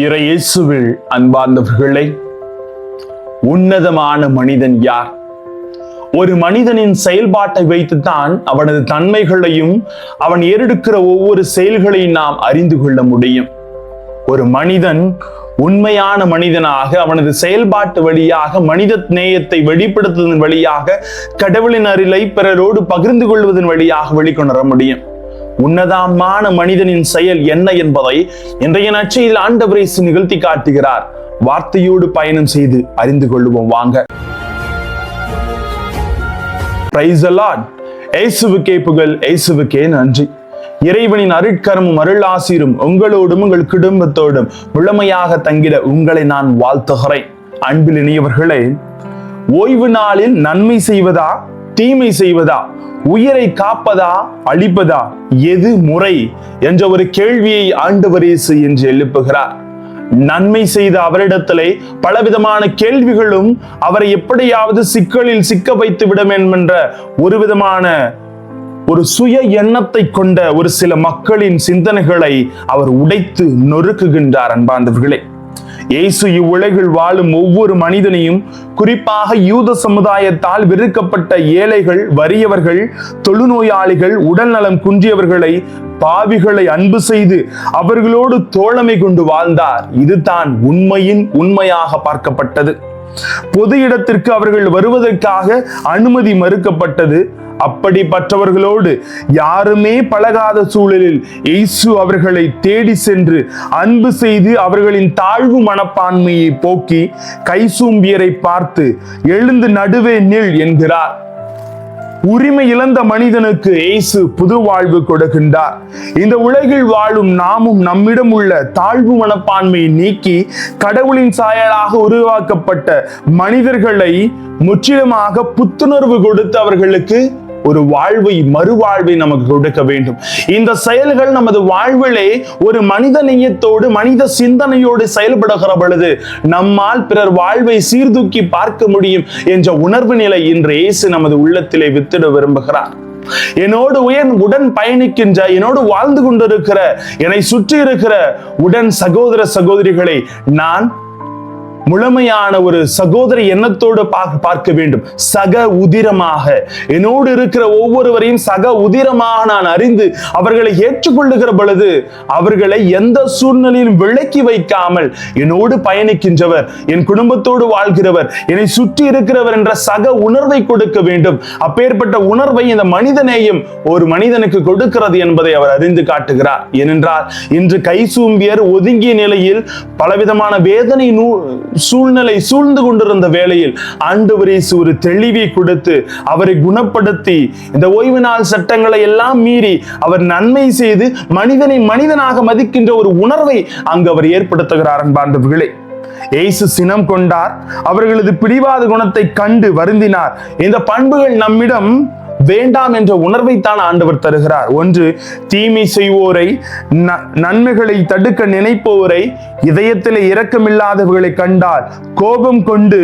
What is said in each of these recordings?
இறை இயேசுவில் அன்பார்ந்தவர்களே, உன்னதமான மனிதன் யார்? ஒரு மனிதனின் செயல்பாட்டை வைத்துத்தான் அவனது தன்மைகளையும் அவன் ஏறெடுக்கிற ஒவ்வொரு செயல்களையும் நாம் அறிந்து கொள்ள முடியும். ஒரு மனிதன் உண்மையான மனிதனாக அவனது செயல்பாட்டு வழியாக மனித நேயத்தை வெளிப்படுத்துவதன் வழியாக கடவுளின் அருளை பிறரோடு பகிர்ந்து கொள்வதன் வழியாக வெளிக்கொணர முடியும். உன்னதமான மனிதனின் செயல் என்ன என்பதை இன்றைய நற்செய்தியில் ஆண்டவர் இயேசு நிகழ்த்தி காட்டுகிறார். வார்த்தையோடு பயணம் செய்து அறிந்து கொள்வோம் வாங்க. Praise the Lord. இயேசுவுக்கே புகழ், இயேசுவுக்கே நன்றி. இறைவனின் அருட்கரமும் அருளாசிரும் உங்களோடும் உங்கள் குடும்பத்தோடும் முழுமையாக தங்கிட உங்களை நான் வாழ்த்துகிறேன். அன்பில் இனியவர்களே, ஓய்வு நாளில் நன்மை செய்வதா தீமை செய்வதா, உயிரை காப்பதா அழிப்பதா, எது முறை என்ற ஒரு கேள்வியை ஆண்டவர் இயேசு என்று எழுப்புகிறார். நன்மை செய்த அவரிடத்திலே பலவிதமான கேள்விகளும் அவரை எப்படியாவது சிக்கலில் சிக்க வைத்து விட வேண்டும் என்ற ஒரு விதமான ஒரு சுய எண்ணத்தை கொண்ட ஒரு சில மக்களின் சிந்தனைகளை அவர் உடைத்து நொறுக்குகின்றார். அன்பார்ந்தவர்களே, இயேசு இவ்வுலகில் வாழும் ஒவ்வொரு மனிதனையும், குறிப்பாக யூத சமுதாயத்தால் வெறுக்கப்பட்ட ஏழைகள், வறியவர்கள், தொழுநோயாளிகள், உடல்நலம் குன்றியவர்களை, பாவிகளை அன்பு செய்து அவர்களோடு தோழமை கொண்டு வாழ்ந்தார். இதுதான் உண்மையின் உண்மையாக பார்க்கப்பட்டது. பொது இடத்திற்கு அவர்கள் வருவதற்காக அனுமதி மறுக்கப்பட்டது. அப்படிப்பட்டவர்களோடு யாருமே பழகாத சூழலில் இயேசு அவர்களை தேடி சென்று அன்பு செய்து அவர்களின் தாழ்வு மனப்பான்மையை போக்கி கைசூம்பியரை பார்த்து எழுந்து நடுவே நில் என்கிறார். உரிமை இழந்த மனிதனுக்கு இயேசு புது வாழ்வு கொடுக்கின்றார். இந்த உலகில் வாழும் நாமும் நம்மிடம் உள்ள தாழ்வு மனப்பான்மையை நீக்கி கடவுளின் சாயலாக உருவாக்கப்பட்ட மனிதர்களை முற்றிலுமாக புத்துணர்வு கொடுத்து அவர்களுக்கு ஒரு வாழ்வை, மறுவாழ்வை நமக்கு கொடுக்க வேண்டும். இந்த செயல்கள் நமது வாழ்விலே ஒரு மனித நேயத்தோடு மனித சிந்தனையோடு செயல்படுகிற பொழுது நம்மால் பிறர் வாழ்வை சீர்தூக்கி பார்க்க முடியும் என்ற உணர்வு நிலை இன்று இயேசு நமது உள்ளத்திலே வித்திட விரும்புகிறார். என்னோடு உடன் பயணிக்கின்ற, என்னோடு வாழ்ந்து கொண்டிருக்கிற, என்னை சுற்றி இருக்கிற உடன் சகோதர சகோதரிகளை நான் முழுமையான ஒரு சகோதர எண்ணத்தோடு பார்க்க வேண்டும். சக உதிரமாக என்னோடு இருக்கிற ஒவ்வொருவரையும் சக உதிரமாக நான் அறிந்து அவர்களை ஏற்றுக்கொள்ளுகிற பொழுது அவர்களை எந்த சூழ்நிலையிலும் விலக்கி வைக்காமல் என்னோடு பயணிக்கின்றவர், என் குடும்பத்தோடு வாழ்கிறவர், என்னை சுற்றி இருக்கிறவர் என்ற சக உணர்வை கொடுக்க வேண்டும். அப்பேற்பட்ட உணர்வை இந்த மனிதநேயம் ஒரு மனிதனுக்கு கொடுக்கிறது என்பதை அவர் அறிந்து காட்டுகிறார். ஏனென்றால் இன்று கைசூம்பியர் ஒதுங்கிய நிலையில் பலவிதமான வேதனை சூழ்நிலை சூழ்ந்து கொண்டிருந்த வேளையில் ஆண்டவர் இயேசு ஒரு தெளிவை கொடுத்து அவரை குணப்படுத்தி இந்த ஓய்வு நாள் சட்டங்களை எல்லாம் மீறி அவர் நன்மை செய்து மனிதனை மனிதனாக மதிக்கின்ற ஒரு உணர்வை அங்கு அவர் ஏற்படுத்துகிறார். அன்பார்ந்தவர்களே, இயேசு சினம் கொண்டார். அவர்களது பிடிவாத குணத்தை கண்டு வருந்தினார். இந்த பண்புகள் நம்மிடம் வேண்டாம் என்ற உணர்வைத்தான் ஆண்டவர் தருகிறார். ஒன்று, தீமை செய்வோரை, நன்மைகளை தடுக்க நினைப்போரை, இதயத்திலே இரக்கமில்லாதவர்களை கண்டால் கோபம் கொண்டு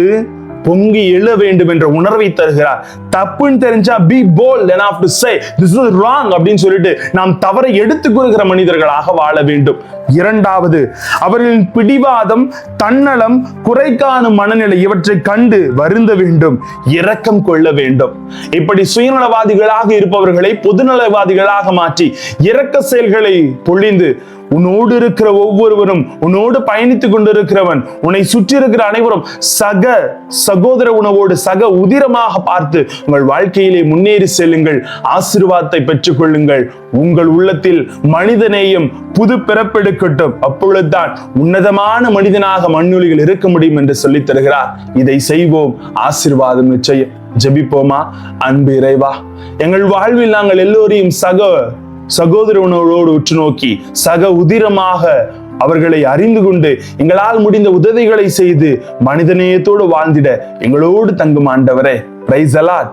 பொங்கி எழ வேண்டும் என்ற உணர்வை தருகிறார். தப்புன்னு தெரிஞ்சா be bold enough to say this is wrong அப்படின்னு சொல்லிட்டு நாம் தவறை எடுத்துக் கொள்கிற மனிதர்களாக வாழ வேண்டும். இரண்டாவது, அவர்களின் பிடிவாதம், தன்னலம், குறை காணும் மனநிலை இவற்றை கண்டு வருந்த வேண்டும், இரக்கம் கொள்ள வேண்டும். இப்படி சுயநலவாதிகளாக இருப்பவர்களை பொதுநலவாதிகளாக மாற்றி இரக்க செயல்களை பொழிந்து உன்னோடு இருக்கிற ஒவ்வொருவரும், உன்னோடு பயணித்துக் கொண்டிருக்கிறவன், உன்னை சுற்றி இருக்கிற அனைவரும் சக சகோதர உணவோடு சக உதிரமாக பார்த்து உங்கள் வாழ்க்கையிலே முன்னேறி செல்லுங்கள். ஆசீர்வாதத்தை பெற்றுக் கொள்ளுங்கள். உங்கள் உள்ளத்தில் மனிதநேயம் புது பிறப்பெடுக்கட்டும். அப்பொழுதுதான் உன்னதமான மனிதனாக மண்ணுலிகள் இருக்க முடியும் என்று சொல்லித் தருகிறார். இதை செய்வோம், ஆசீர்வாதம் நிச்சயம். ஜெபிப்போமா. அன்பு இறைவா, எங்கள் வாழ்வில் நாங்கள் எல்லோரையும் சகோதர உணர்வோடு உற்று நோக்கி சக உதிரமாக அவர்களை அறிந்து கொண்டு எங்களால் முடிந்த உதவிகளை செய்து மனிதநேயத்தோடு வாழ்ந்திட எங்களோடு தங்கும் ஆண்டவரே. Praise the Lord.